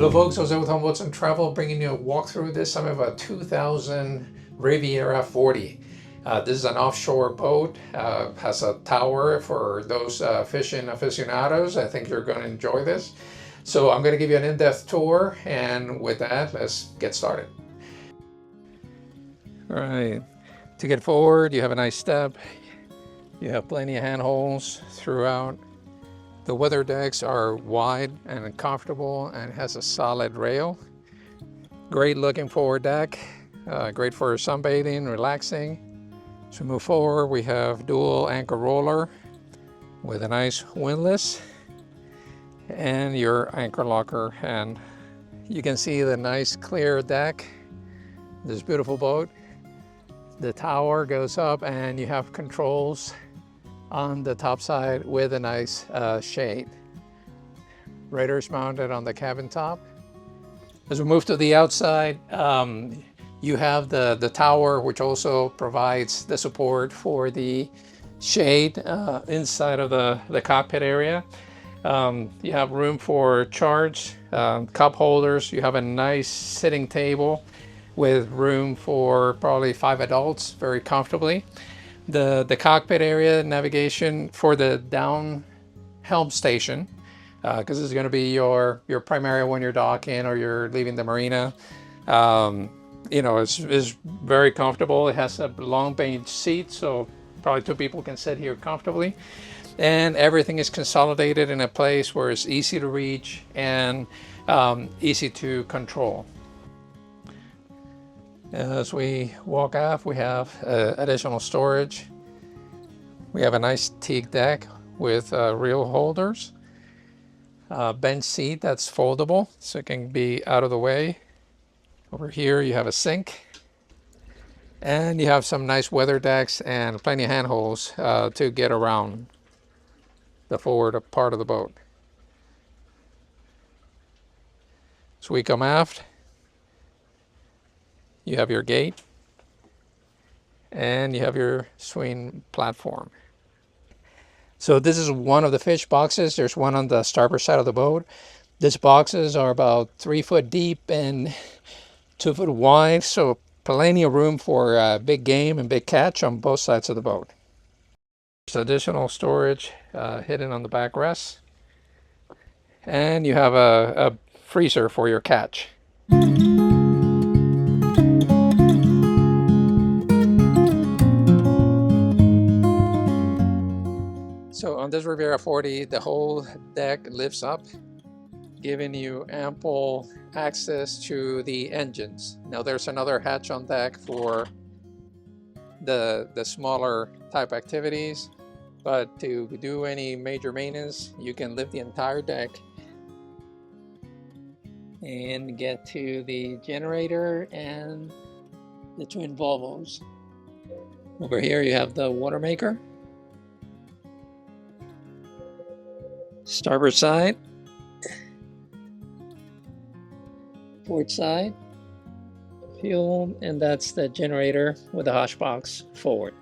Hello folks, Jose with Humboldt's and Travel, bringing you a walkthrough this time of a 2000 Riviera 40. This is an offshore boat, has a tower for those fishing aficionados. I think you're going to enjoy this. So I'm going to give you an in-depth tour, and with that, let's get started. All right, to get forward, you have a nice step. You have plenty of handholds throughout. The weather decks are wide and comfortable and has a solid rail. Great looking forward deck, great for sunbathing, relaxing. As we move forward, we have dual anchor roller with a nice windlass and your anchor locker. And you can see the nice clear deck, this beautiful boat. The tower goes up and you have controls on the top side with a nice shade. Radars mounted on the cabin top. As we move to the outside, you have the tower, which also provides the support for the shade inside of the cockpit area. You have room for charge, cup holders. You have a nice sitting table with room for probably 5 adults very comfortably. The cockpit area, navigation for the down helm station, because this is going to be your primary when you're docking or you're leaving the marina. You know, it's very comfortable. It has a long bench seat, so probably 2 people can sit here comfortably. And everything is consolidated in a place where it's easy to reach and easy to control. As we walk aft, we have additional storage. We have a nice teak deck with reel holders. Bench seat that's foldable, so it can be out of the way. Over here you have a sink. And you have some nice weather decks and plenty of handholds to get around the forward part of the boat. So we come aft. You have your gate, and you have your swing platform. So this is one of the fish boxes. There's one on the starboard side of the boat. These boxes are about 3 foot deep and 2 foot wide, so plenty of room for big game and big catch on both sides of the boat. There's additional storage hidden on the backrest, and you have a freezer for your catch. So on this Riviera 40, the whole deck lifts up, giving you ample access to the engines. Now there's another hatch on deck for the smaller type activities, but to do any major maintenance, you can lift the entire deck and get to the generator and the twin Volvos. Over here you have the water maker. Starboard side, port side, fuel, and that's the generator with the hosh box forward.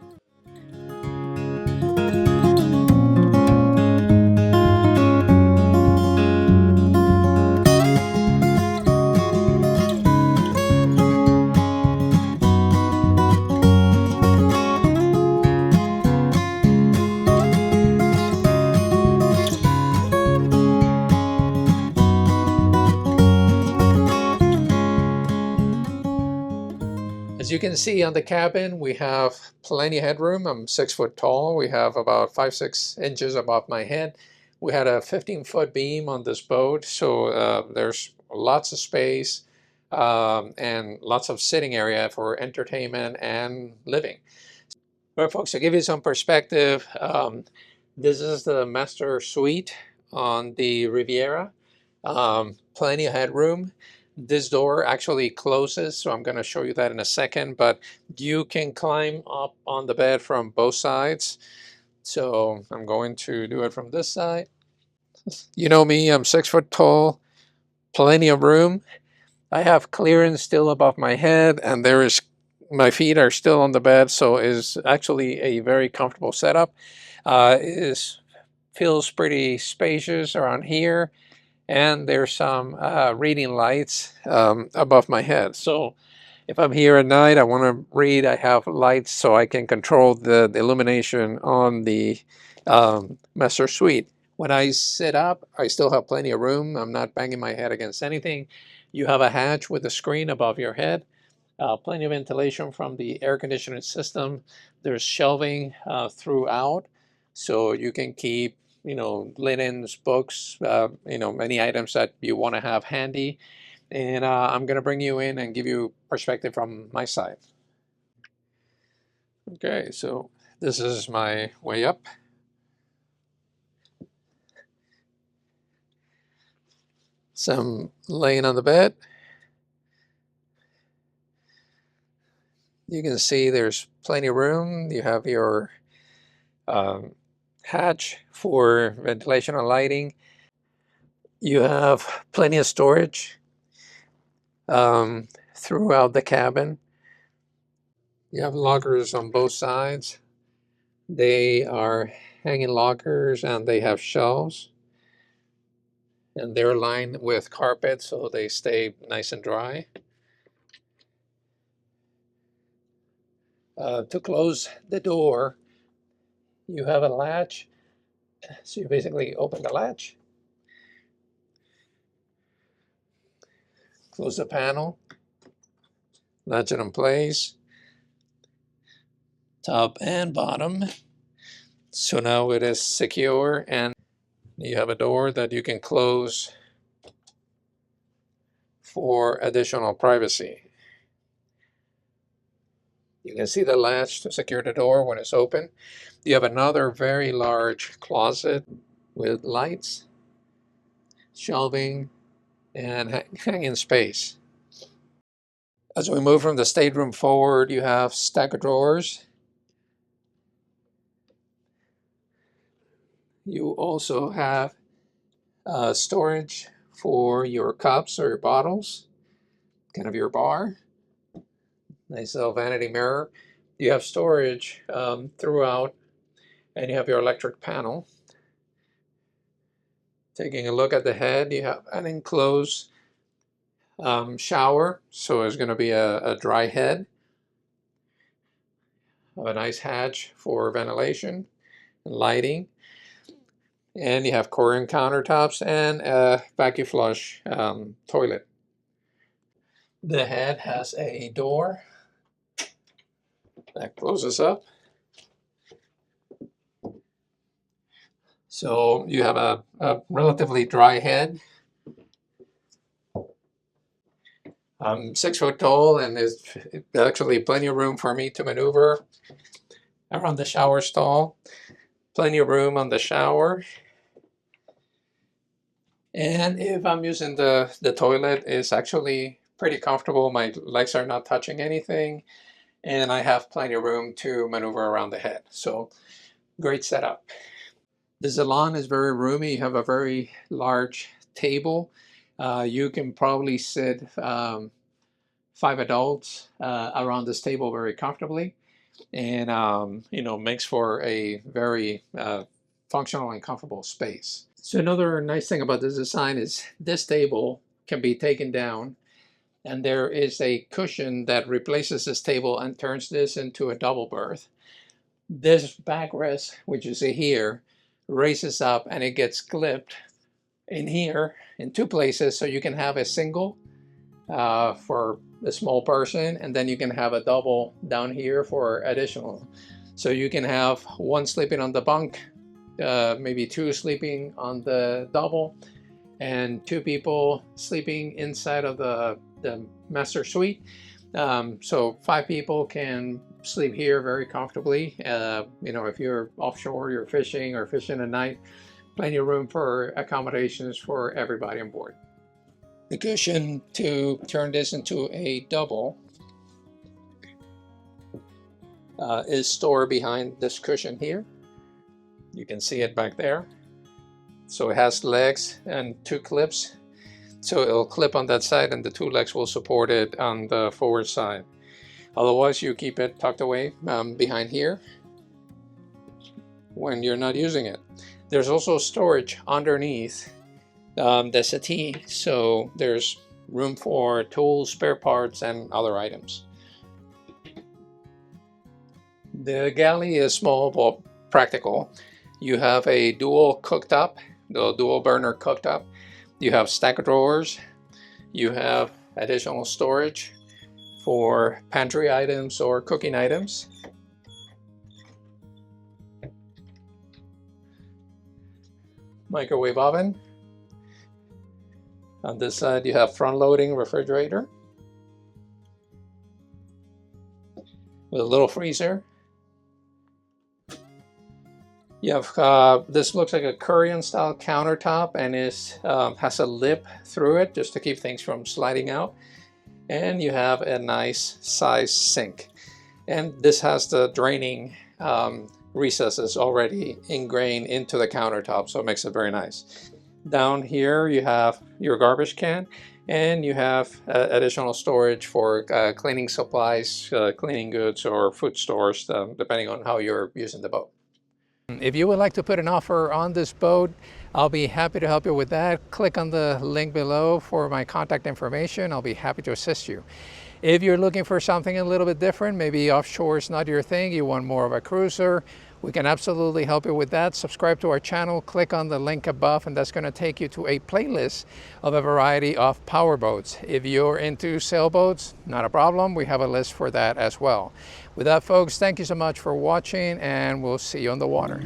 As you can see on the cabin, we have plenty of headroom. I'm 6 foot tall. We have about 5-6 inches above my head. We had a 15-foot beam on this boat, so there's lots of space and lots of sitting area for entertainment and living. Well, folks, to give you some perspective, this is the master suite on the Riviera. Plenty of headroom. This door actually closes, so I'm going to show you that in a second, but you can climb up on the bed from both sides. So I'm going to do it from this side. You know me, I'm 6 foot tall, plenty of room. I have clearance still above my head, and there is my feet are still on the bed, so it's actually a very comfortable setup. It feels pretty spacious around here, and there's some reading lights above my head. So if I'm here at night, I want to read, I have lights so I can control the illumination on the master suite. When I sit up, I still have plenty of room. I'm not banging my head against anything. You have a hatch with a screen above your head. Plenty of ventilation from the air conditioning system. There's shelving throughout, so you can keep, linens, books, many items that you want to have handy. And I'm going to bring you in and give you perspective from my side. Okay, so this is my way up. So I'm laying on the bed. You can see there's plenty of room. You have your hatch for ventilation and lighting. You have plenty of storage throughout the cabin. You have lockers on both sides. They are hanging lockers and they have shelves. And they're lined with carpet so they stay nice and dry. To close the door, you have a latch. So you basically open the latch, close the panel, latch it in place, top and bottom. So now it is secure, and you have a door that you can close for additional privacy. You can see the latch to secure the door when it's open. You have another very large closet with lights, shelving, and hanging space. As we move from the stateroom forward, you have stack of drawers. You also have storage for your cups or your bottles, kind of your bar. Nice little vanity mirror. You have storage throughout, and you have your electric panel. Taking a look at the head, you have an enclosed shower, so it's going to be a dry head. A nice hatch for ventilation and lighting. And you have corian countertops and a vacuum flush toilet. The head has a door that closes up. So you have a relatively dry head. I'm 6 foot tall, and there's actually plenty of room for me to maneuver around the shower stall. Plenty of room on the shower. And if I'm using the toilet, it's actually pretty comfortable. My legs are not touching anything, and I have plenty of room to maneuver around the head. So great setup. The salon is very roomy. You have a very large table. You can probably sit 5 adults around this table very comfortably, and makes for a very functional and comfortable space. So another nice thing about this design is this table can be taken down, and there is a cushion that replaces this table and turns this into a double berth. This backrest, which you see here, raises up and it gets clipped in here in 2 places, so you can have a single for a small person, and then you can have a double down here for additional. So you can have one sleeping on the bunk, maybe 2 sleeping on the double, and 2 people sleeping inside of the master suite. So 5 people can sleep here very comfortably. If you're offshore, you're fishing or fishing at night, plenty of room for accommodations for everybody on board. The cushion to turn this into a double is stored behind this cushion here. You can see it back there. So it has legs and 2 clips. So it'll clip on that side, and the 2 legs will support it on the forward side. Otherwise, you keep it tucked away behind here when you're not using it. There's also storage underneath the settee, so there's room for tools, spare parts, and other items. The galley is small but practical. You have a dual cooktop, the dual burner cooktop. You have stack of drawers. You have additional storage for pantry items or cooking items. Microwave oven. On this side you have front-loading refrigerator with a little freezer. You have this looks like a Korean style countertop, and has a lip through it just to keep things from sliding out. And you have a nice size sink, and this has the draining recesses already ingrained into the countertop, so it makes it very nice. Down here you have your garbage can, and you have additional storage for cleaning supplies, cleaning goods, or food stores, depending on how you're using the boat. If you would like to put an offer on this boat, I'll be happy to help you with that. Click on the link below for my contact information. I'll be happy to assist you. If you're looking for something a little bit different, maybe offshore is not your thing, you want more of a cruiser, we can absolutely help you with that. Subscribe to our channel, click on the link above, and that's going to take you to a playlist of a variety of power boats. If you're into sailboats, not a problem, we have a list for that as well. With that, folks, thank you so much for watching, and we'll see you on the water.